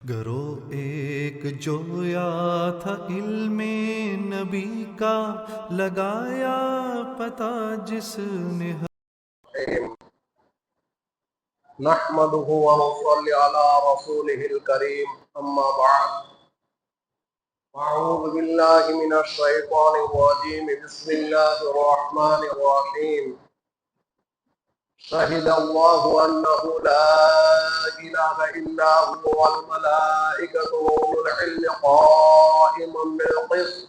گرو ایک جویا تھا علم نبی کا، لگایا پتہ جس نے نحمده ونصلي على رسوله الكريم أما بعد أعوذ بالله من الشيطان الرجيم بسم الله الرحمن الرحيم شهد الله أنه لا إله إلا هو والملائكة وأولو العلم قائما بالقسط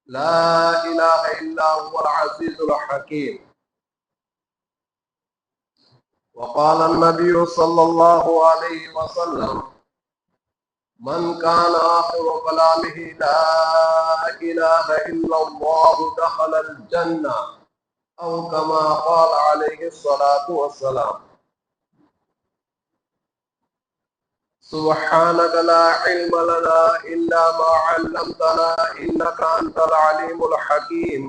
لا إله إلا هو العزيز الحكيم. وقال النبي صلى الله عليه وسلم من كان آخر كلامه لا إله إلا الله دخل الجنة أو كما قال عليه الصلاة والسلام. سبحانك لا علم لنا إلا ما علمتنا إنك أنت العليم الحكيم.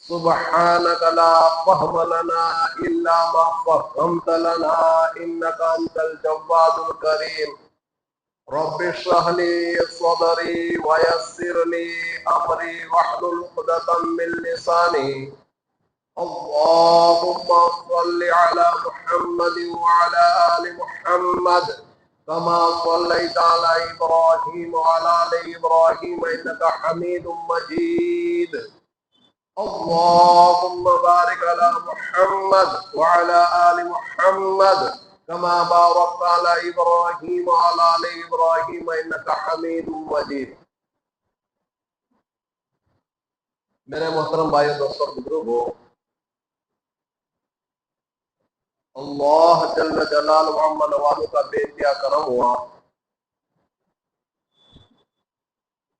سبحانك لا فهم لنا إلا ما فهمت لنا إنك أنت الجواد الكريم. رب اشرح لي صدري ويسر لي أمري واحلل عقدة من لساني. اللهم صل على محمد وعلى آل محمد كما صليت على إبراهيم وعلى آل إبراهيم إنك حميد مجيد. اللهم بارك على محمد وعلى آل محمد كما باركت على إبراهيم وعلى آل إبراهيم إنك حميد مجيد. میرے محترم بھائیو دوستو بزرگو، اللہ جل جلالہ محمد نوازوں کا بے انتہا کرم ہوا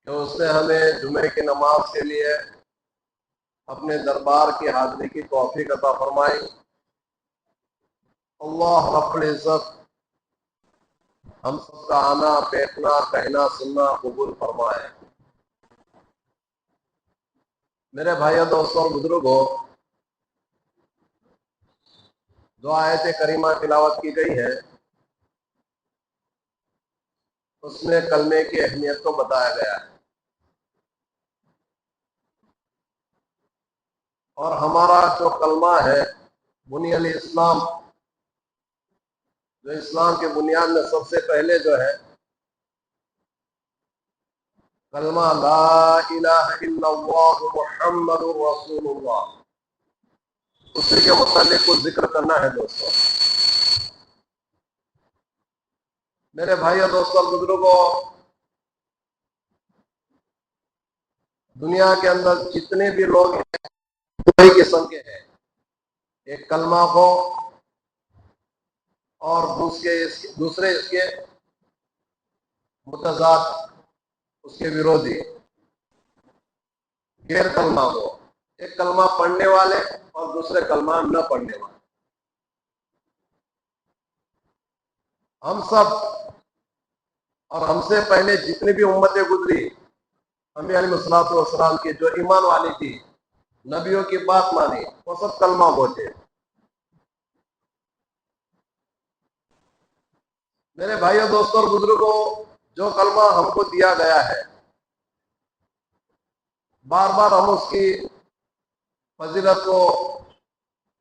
کہ اس نے ہمیں جمعے کی نماز کے لیے اپنے دربار کی حاضری کی توفیق عطا فرمائی. اللہ رب العزت ہم سب کا آنا بیٹھنا کہنا سننا قبول فرمائے. میرے بھائیو دوستوں اور بزرگوں، جو آیت کریمہ تلاوت کی گئی ہے اس میں کلمے کی اہمیت کو بتایا گیا ہے، اور ہمارا جو کلمہ ہے بنی الاسلام، جو اسلام کے بنیاد میں سب سے پہلے جو ہے کلمہ لا الہ الا اللہ محمد رسول اللہ، اسی کے متعلق کچھ ذکر کرنا ہے دوستوں. میرے بھائیو دوستوں اور بزرگوں، دنیا کے اندر جتنے بھی لوگ ہیں کئی قسم کے ہیں. ایک کلمہ کو اور دوسرے اس کے متضاد، اس کے ویرودھی غیر کلمہ کو. ایک کلمہ پڑھنے والے اور دوسرے کلمہ نہ پڑھنے والے. ہم سب اور ہم سے پہلے جتنی بھی امتیں گزری، انبیاء علیہ الصلوۃ والسلام کی جو ایمان والی تھی، نبیوں کی بات مانی، وہ سب کلمہ گو تھے. میرے بھائیو دوستوں اور بزرگوں، جو کلمہ ہم کو دیا گیا ہے بار بار ہم اس کی فضیلت کو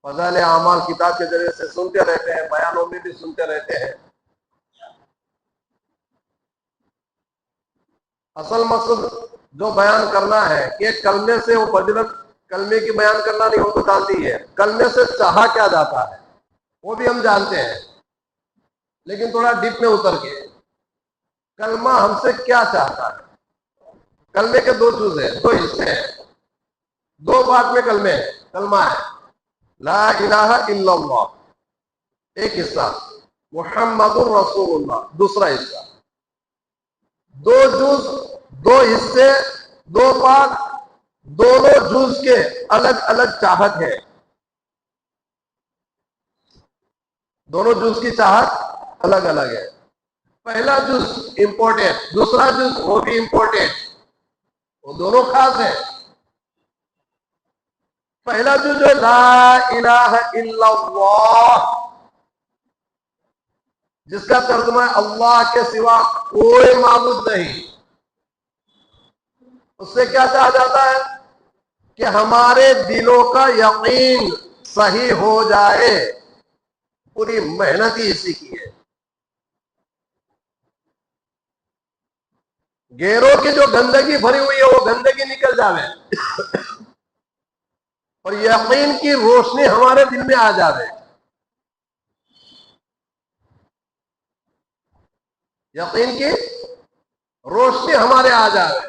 فضائل اعمال کتاب کے ذریعے سے سنتے رہتے ہیں، بیانوں میں بھی سنتے رہتے ہیں. اصل مقصد جو بیان کرنا ہے کہ کلمے سے وہ فضیلت کلمے کی بیان کرنا نہیں، وہ تو جانتی ہے. کلمے سے چاہا کیا جاتا ہے وہ بھی ہم جانتے ہیں، لیکن تھوڑا ڈیپ میں اتر کے کلمہ ہم سے کیا چاہتا ہے. کلمے کے دو چیزیں، دو حصے ہیں، دو بات میں کلمہ ہے. لا الہ الا اللہ ایک حصہ، محمد الرسول اللہ دوسرا حصہ. دو جز، دو حصے، دو بات، دونوں جز کے الگ الگ چاہت ہے. دونوں جز کی چاہت الگ الگ ہے. پہلا جز امپورٹنٹ، دوسرا جز وہ بھی امپورٹنٹ، وہ دونوں خاص ہیں. پہلا جز جو لا الہ الا اللہ، جس کا ترجمہ ہے اللہ کے سوا کوئی معبود نہیں. اس سے کیا چاہا جاتا ہے کہ ہمارے دلوں کا یقین صحیح ہو جائے. پوری محنت ہی اسی کی ہے. غیروں کی جو گندگی بھری ہوئی ہے وہ گندگی نکل جاوے اور یقین کی روشنی ہمارے دل میں آ جاوے. یقین کی روشنی ہمارے آ جائے.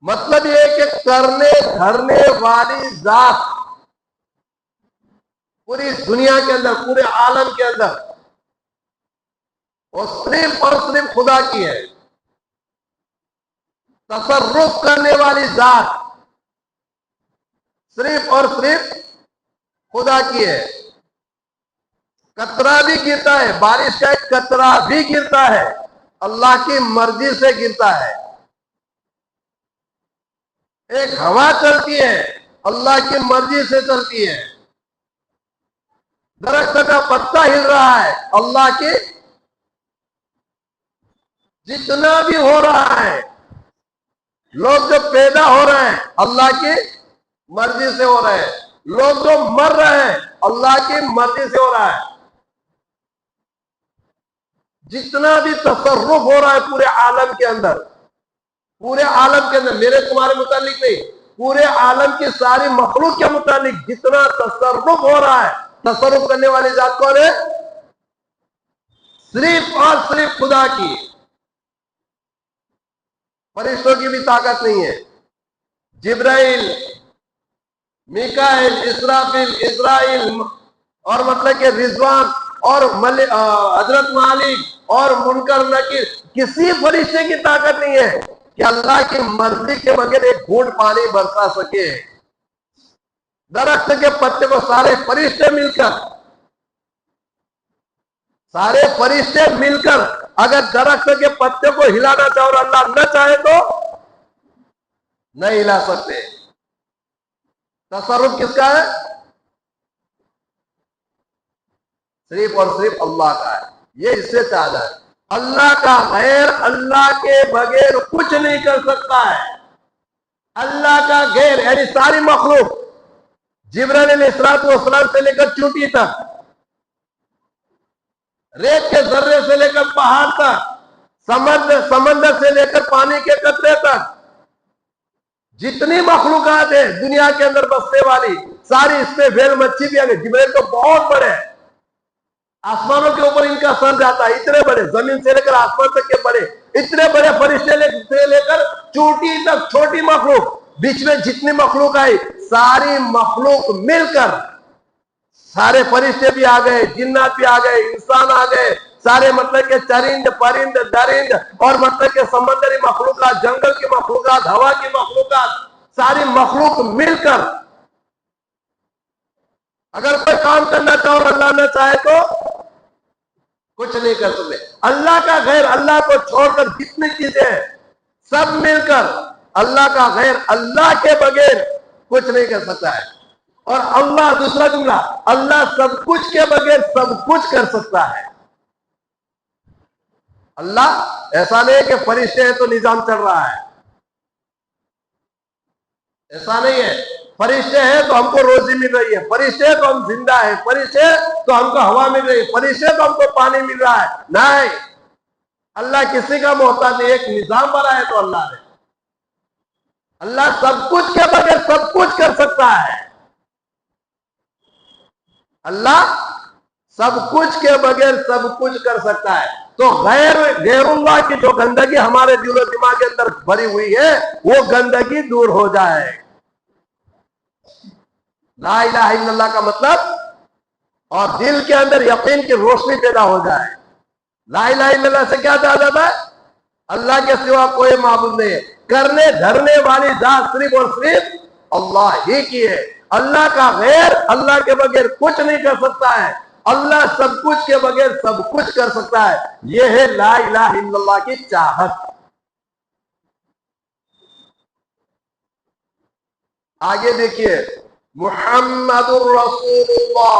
مطلب یہ کہ کرنے دھرنے والی ذات پوری دنیا کے اندر، پورے عالم کے اندر وہ صرف اور صرف خدا کی ہے. تصرف کرنے والی ذات صرف اور صرف خدا کی ہے. قطرہ بھی گرتا ہے، بارش کا ایک قطرہ بھی گرتا ہے اللہ کی مرضی سے گرتا ہے. ایک ہوا چلتی ہے اللہ کی مرضی سے چلتی ہے. درخت کا پتا ہل رہا ہے اللہ کی، جتنا بھی ہو رہا ہے، لوگ جو پیدا ہو رہے ہیں اللہ کی مرضی سے ہو رہے ہیں، لوگ جو مر رہے ہیں اللہ کی مرضی سے ہو رہا ہے. جتنا بھی تصرف ہو رہا ہے پورے عالم کے اندر، پورے عالم کے اندر، میرے تمہارے متعلق نہیں، پورے عالم کی ساری مخلوق کے متعلق جتنا تصرف ہو رہا ہے، تصرف کرنے والی ذات کون ہے؟ صرف اور صرف خدا کی. فرشتوں کی بھی طاقت نہیں ہے. جبرائیل، میکائیل، اسرافیل، اسرائیل اور مطلب کہ رضوان اور حضرت مالک اور منکر نکیر، کسی فرشتے کی طاقت نہیں ہے کہ اللہ کی مرضی کے بغیر ایک گھونٹ پانی برسا سکے. درخت کے پتے کو سارے فرشتے مل کر اگر درخت کے پتے کو ہلانا چاہے اور اللہ نہ چاہے تو نہیں ہلا سکتے. تصرف کس کا ہے؟ صرف اور صرف اللہ کا ہے. یہ اس سے چاہتا ہے اللہ کا غیر اللہ کے بغیر کچھ نہیں کر سکتا ہے. اللہ کا غیر یعنی ساری مخلوق، جبرائیل علیہ السلام سے لے کر چونٹی تک، ریت کے ذرے سے لے کر پہاڑ تک، سمندر سے لے کر پانی کے قطرے تک، جتنی مخلوقات ہیں دنیا کے اندر بسنے والی ساری، اس میں ویل مچھی بھی آگے. جبرائیل تو بہت بڑے ہیں، آسمانوں کے اوپر ان کا سر جاتا ہے، اتنے بڑے، زمین سے لے کر آسمان تک کے بڑے، اتنے بڑے فرشتے سے لے کر چوٹی تک چھوٹی مخلوق، بیچ میں جتنی مخلوق آئی ساری مخلوق مل کر، سارے فرشتے بھی آ گئے، جنات بھی آ گئے، انسان آ گئے، سارے مطلب کہ چرند پرند درند اور مطلب کہ سمندری مخلوقات، جنگل کی مخلوقات، ہوا کی مخلوقات، ساری مخلوق مل کر اگر کوئی کام کرنا چاہے اور اللہ نہ چاہے تو کچھ نہیں کر سکتے. اللہ کا غیر، اللہ کو چھوڑ کر جتنی چیزیں ہیں سب مل کر اللہ کا غیر اللہ کے بغیر کچھ نہیں کر سکتا ہے. اور اللہ، دوسرا جملہ، اللہ سب کچھ کے بغیر سب کچھ کر سکتا ہے. اللہ ایسا نہیں ہے کہ فرشتے ہیں تو نظام چل رہا ہے، ایسا نہیں ہے. فرشتے ہیں تو ہم کو روزی مل رہی ہے، فرشتے تو ہم زندہ ہیں، فرشتے تو ہم کو ہوا مل رہی ہے، فرشتے تو ہم کو پانی مل رہا ہے. نہیں، اللہ کسی کا محتاج نہیں. ایک نظام بنایا ہے تو اللہ نے. اللہ سب کچھ کے بغیر سب کچھ کر سکتا ہے. اللہ سب کچھ کے بغیر سب کچھ کر سکتا ہے. تو غیر اللہ کی جو گندگی ہمارے دل و دماغ کے اندر بھری ہوئی ہے وہ گندگی دور ہو جائے. لا الہ الا اللہ کا مطلب، اور دل کے اندر یقین کی روشنی پیدا ہو جائے. لا الہ الا اللہ سے کیا کہا جاتا ہے؟ اللہ کے سوا کوئی معبود نہیں ہے. کرنے دھرنے والی ذات صرف اور صرف اللہ ہی کی ہے. اللہ کا غیر اللہ کے بغیر کچھ نہیں کر سکتا ہے. اللہ سب کچھ کے بغیر سب کچھ کر سکتا ہے. یہ ہے لا الہ الا اللہ کی چاہت. آگے دیکھیے، محمد الرسول اللہ،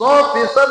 100%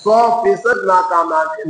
100%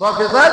100%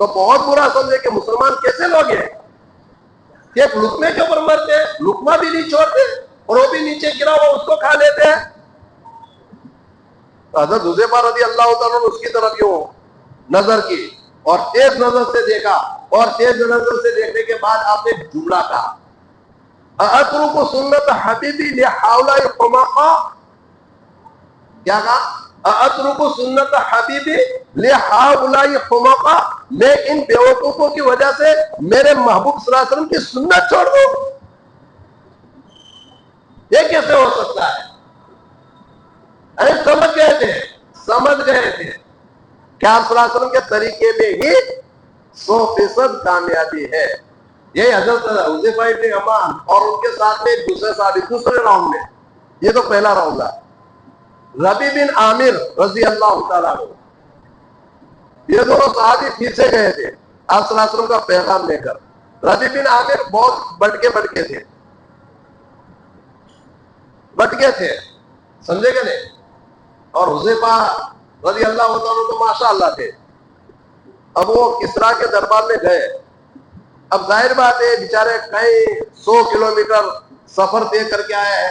تو بہت برا سمجھے کہ مسلمان کیسے لوگ ہیں کہ ایک لقمے کے اوپر مرتے ہیں, لقمہ بھی نہیں چھوڑتے اور وہ بھی نیچے گرا ہوا اس کو کھا لیتے ہیں. حضرت حذیفہ رضی اللہ تعالیٰ نے اس کی طرف یوں نظر کی اور تیز نظر سے دیکھا, اور تیز نظر سے دیکھنے کے بعد آپ نے جملہ کہا, اترک سنت حبیبی لہؤلاء الحمقاء. کیا کہا؟ اترک سنت حبیبی لہؤلاء الحمقاء, میں ان بیوقوفوں کی وجہ سے میرے محبوب صلی اللہ علیہ وسلم کی سنت چھوڑ دوں. یہ کیسے ہو سکتا ہے؟ ارے سمجھ گئے تھے کہ آپ صلی اللہ علیہ وسلم کے طریقے میں ہی 100% کامیابی ہے. یہ حضرت حذیفہ ابن یمان اور ان کے ساتھ میں دوسرے صحابی دوسرے راؤنڈ میں, یہ تو پہلا راؤنڈ تھا, ربیع بن عامر رضی اللہ تعالیٰ عنہ, یہ دونوں صحابی پھر سے گئے تھے آپ صلی اللہ علیہ وسلم کا پیغام لے کر. ربیع بن عامر بہت بٹکے تھے, سمجھے کہ نہیں, اور حذیفہ رضی اللہ عنہ تو ماشاء اللہ تھے. اب وہ کسریٰ کے دربار میں گئے. اب ظاہر بات ہے بیچارے کئی 100 کلومیٹر سفر طے کر کے آئے ہیں,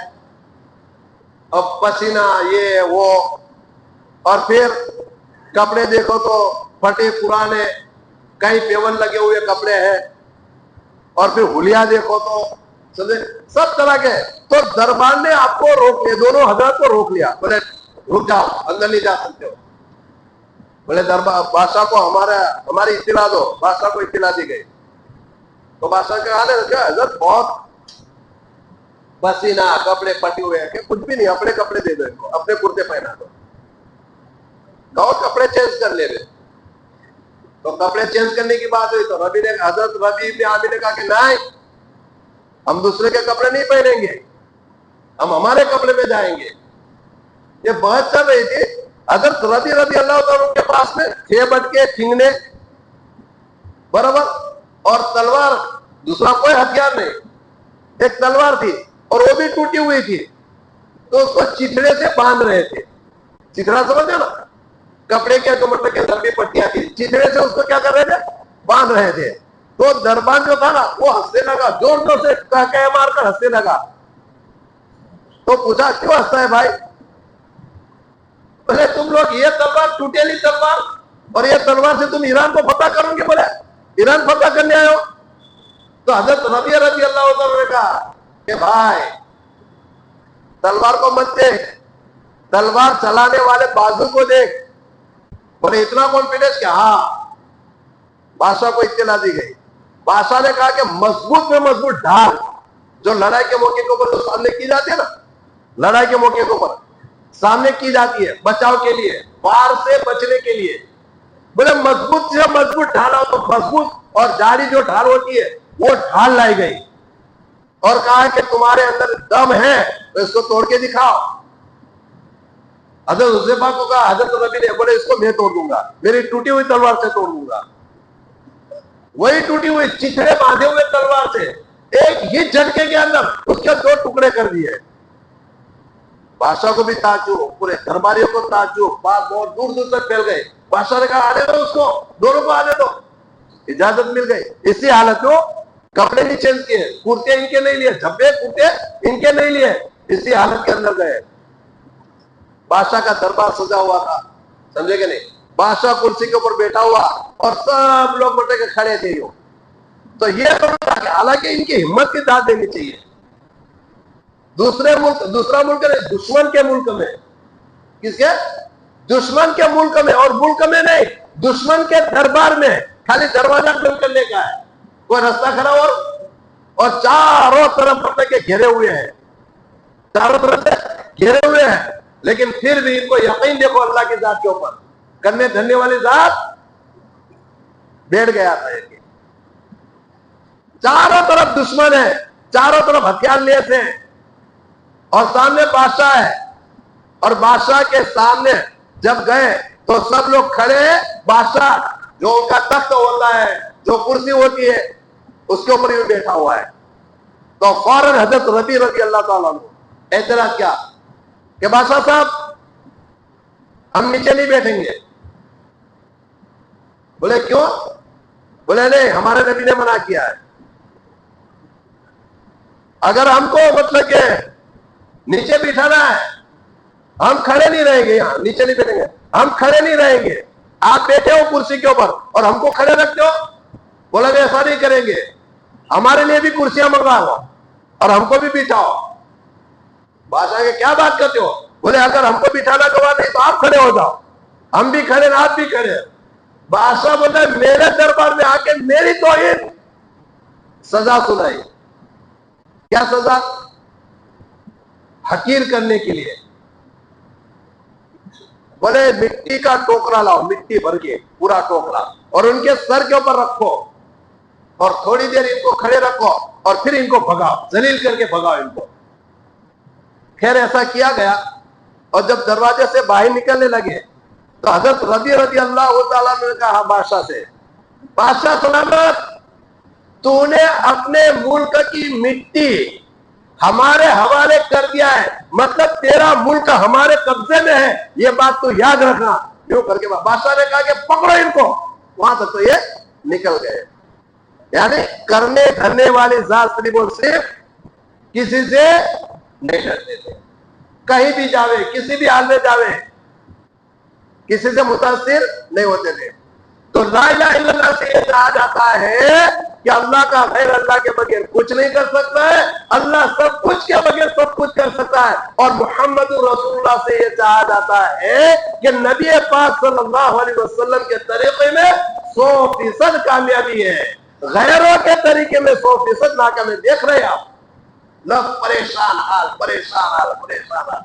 اب پسینہ یہ وہ, اور پھر کپڑے دیکھو تو پھٹے پرانے, کئی پیون لگے ہوئے کپڑے ہیں, اور پھر ہولیا دیکھو تو سمجھے سب طرح کے. تو دربار نے آپ کو روک لیا, دونوں حضرت کو روک لیا, بولے رک جاؤ, اندر نہیں جا سکتے ہو. بولے دربار بادشاہ کو ہماری اطلاع دو. بادشاہ کو اطلاع دی گئی تو بادشاہ کے حضرت بہت پسینہ, کپڑے پھٹے ہوئے ہیں, کہ کچھ بھی نہیں, اپنے کپڑے دے دو ان کو, اپنے کرتے پہنا دو, کہو کپڑے چینج کر لے. تو کپڑے چینج کرنے کی بات ہوئی تو حضرت ربیع بن عامر نے کہا کہ نہیں, ہم دوسرے کے کپڑے نہیں پہنیں گے, ہم ہمارے کپڑے میں جائیں گے. یہ بہت چل رہی تھی. حضرت ربیع رضی اللہ تعالیٰ کے پاس میں 6 بٹکے ٹھنگنے برابر اور تلوار, دوسرا کوئی ہتھیار نہیں, ایک تلوار تھی اور وہ بھی ٹوٹی ہوئی تھی. تو اس کو چتڑے سے باندھ رہے تھے. چتڑا سمجھے نا, کپڑے کے جو مطلب کہ لمبی پٹیاں تھی, چتڑے سے اس کو کیا کر رہے تھے, باندھ رہے تھے. تو دربان جو تھا نا وہ ہنسنے لگا, زور زور سے کہہ مار کر ہنسنے لگا. تو پوچھا کیوں ہنستا ہے بھائی؟ بولے تم لوگ یہ تلوار ٹوٹیلی تلوار اور یہ تلوار سے تم ایران کو فتح کرو گے. بولے ایران فتح کرنے آئے ہو؟ تو حضرت ربیع رضی اللہ عنہ نے کہا کہ بھائی تلوار کو مت دیکھ, تلوار چلانے والے بازو کو دیکھ. بولے اتنا کانفیڈنس کہ ہاں. بادشاہ کو اطلاع دی گئی. بادشاہ نے کہا کہ مضبوط میں مضبوط ڈھال جو لڑائی کے موقع کے اوپر جو سامنے کی جاتی ہے نا, لڑائی کے موقع کے اوپر سامنے کی جاتی ہے بچاؤ کے لیے, وار سے بچنے کے لیے. بولے مضبوط سے مضبوط ڈھالا تو مضبوط اور جاری جو ڈھال ہوتی ہے وہ ڈھال لائی گئی, اور کہا کہ تمہارے اندر دم ہے تو اس کو توڑ کے دکھاؤ. حضرت حذیفہ کو کہا, حضرت ربیع نے, بولے اس کو میں توڑ دوں گا, میری ٹوٹی ہوئی تلوار سے توڑ دوں گا. وہی ٹوٹی ہوئی چتڑے باندھے ہوئے تلوار سے ایک ہی جھٹکے کے اندر اس کے 2 ٹکڑے کر دیے. بادشاہ کو بھی تعجب, پورے درباریوں کو تعجب, بات بہت دور دور تک پھیل گئے. بادشاہ نے کہا آنے دو اس کو, دونوں کو آنے دو. اجازت مل گئی. اسی حالت میں کپڑے نہیں چینج کیے, کرتے ان کے نہیں لیے, جھبے کرتے ان کے نہیں لیے, اسی حالت کے اندر گئے. بادشاہ کا دربار سجا ہوا تھا, سمجھے کہ نہیں. بادشاہ کرسی کے اوپر بیٹھا ہوا اور سب لوگ بٹے کے کھڑے تھے. تو یہ حالانکہ ان کی ہمت کی داد دینی چاہیے. دوسرا ملک نہیں, دشمن کے ملک میں, کس کے دشمن کے ملک میں, اور ملک میں نہیں, دشمن کے دربار میں خالی دروازہ کھول کر لے کے آئے, کوئی رستہ کھڑا اور چاروں طرف پٹے کے گھیرے ہوئے ہیں, چاروں طرف سے گھیرے ہوئے ہیں. لیکن پھر بھی ان کو یقین دیکھو اللہ کی ذات کے اوپر, کرنے دھرنے والی ذات بیٹھ گیا تھا. چاروں طرف دشمن ہے, چاروں طرف ہتھیار لیے تھے, اور سامنے بادشاہ ہے, اور بادشاہ کے سامنے جب گئے تو سب لوگ کھڑے ہیں. بادشاہ جو ان کا تخت ہوتا ہے, جو کرسی ہوتی ہے, اس کے اوپر ہی بیٹھا ہوا ہے. تو فوراً حضرت ربیع رضی اللہ تعالیٰ عنہ اعتراض کیا کہ بادشاہ صاحب ہم نیچے نہیں بیٹھیں گے. بولے کیوں؟ بولے نہیں ہمارے نبی نے منع کیا ہے. اگر ہم کو مطلب کہ نیچے بٹھانا ہے ہم کھڑے نہیں رہیں گے, یہاں نیچے نہیں بیٹھیں گے, ہم کھڑے نہیں رہیں گے. آپ بیٹھے ہو کرسی کے اوپر اور ہم کو کھڑے رکھتے ہو, بولا کہ ایسا نہیں کریں گے, ہمارے لیے بھی کرسیاں منگواؤ اور ہم کو بھی بٹھاؤ. بادشاہ کے کیا بات کرتے ہو؟ بولے اگر ہم کو بٹھانا گوا نہیں تو آپ کھڑے ہو جاؤ, ہم بھی کھڑے آپ بھی کھڑے. بادشاہ بولتا ہے میرے دربار میں آ کے میری توہین سزا سنائی. کیا سزا؟ حقیر کرنے کے لیے. بولے مٹی کا ٹوکرا لاؤ, مٹی بھر کے پورا ٹوکرا, اور ان کے سر کے اوپر رکھو اور تھوڑی دیر ان کو کھڑے رکھو اور پھر ان کو بھگاؤ, ذلیل کر کے بھگاؤ ان کو. خیر ایسا کیا گیا, اور جب دروازے سے باہر نکلنے لگے تو حضرت رضی اللہ تعالیٰ نے کہا بادشاہ سے, بادشاہ سلامت, تو نے اپنے ملک کی مٹی ہمارے حوالے کر دیا ہے, مطلب تیرا ملک ہمارے قبضے میں ہے, یہ بات تو یاد رکھنا. یوں کر کے بادشاہ نے کہا کہ پکڑو ان کو. وہاں تک تو یہ نکل گئے. یعنی کرنے دھرنے والی ذات صرف کسی سے نہیں ڈرتے تھے. کہیں بھی جاوے, کسی بھی حال میں جاوے, کسی سے متاثر نہیں ہوتے تھے. تو لا الہ الا اللہ سے یہ کہا جاتا ہے کہ اللہ کا غیر اللہ کے بغیر کچھ نہیں کر سکتا ہے, اللہ سب کچھ کے بغیر سب کچھ کر سکتا ہے. اور محمد رسول اللہ سے یہ کہا جاتا ہے کہ نبی پاک صلی اللہ علیہ وسلم کے طریقے میں 100% کامیابی ہے, غیروں کے طریقے میں 100% ناکامی. دیکھ رہے آپ لوگ پریشان حال, پریشان حال, پریشان حال,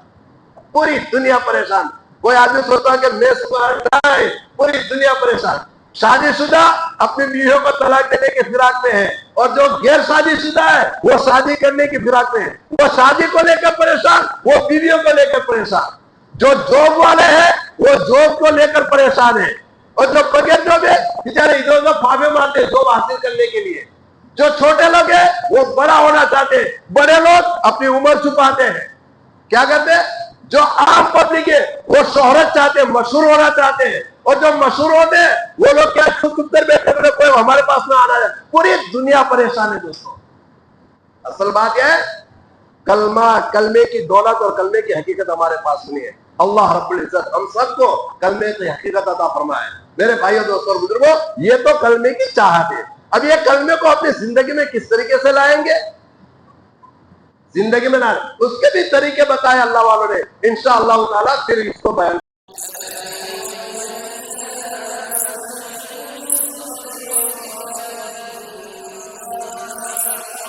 پوری دنیا پریشان. کوئی آدمی سوچتا ہے کہ میں سکھائے, پوری دنیا پریشان. شادی شدہ اپنی بیویوں کو طلاق دینے کی فراق میں ہے, اور جو غیر شادی شدہ ہے وہ شادی کرنے کی فراق میں ہے. وہ شادی کو لے کر پریشان, وہ بیویوں کو لے کر پریشان. جو جاب والے ہیں وہ جاب کو لے کر پریشان ہیں, اور جو بغیر جاب ہے بیچارے ادھر ادھر پھاوے مارتے جاب حاصل کرنے کے لیے. جو چھوٹے لوگ ہیں وہ بڑا ہونا چاہتے ہیں, بڑے لوگ اپنی عمر چھپاتے ہیں. کیا کرتے ہیں؟ جو عام پبلک ہے وہ شہرت چاہتے ہیں, مشہور ہونا چاہتے ہیں, اور جو مشہور ہوتے ہیں وہ لوگ کیا چھپ کر بیٹھے ہوئے کوئی ہمارے پاس نہ آنا ہے. پوری دنیا پریشان ہے دوستوں. اصل بات یہ ہے کلمہ, کلمے کی دولت اور کلمے کی حقیقت ہمارے پاس نہیں ہے. اللہ رب العزت ہم سب کو کلمے کی حقیقت عطا فرمائے. میرے بھائیوں دوستوں اور بزرگوں, یہ تو کلمے کی چاہت ہے. اب یہ کلمے کو اپنی زندگی میں کس طریقے سے لائیں گے؟ زندگی میں نہ, اس کے بھی طریقے بتائے اللہ والوں نے. انشاءاللہ تعالیٰ پھر اس کو بیان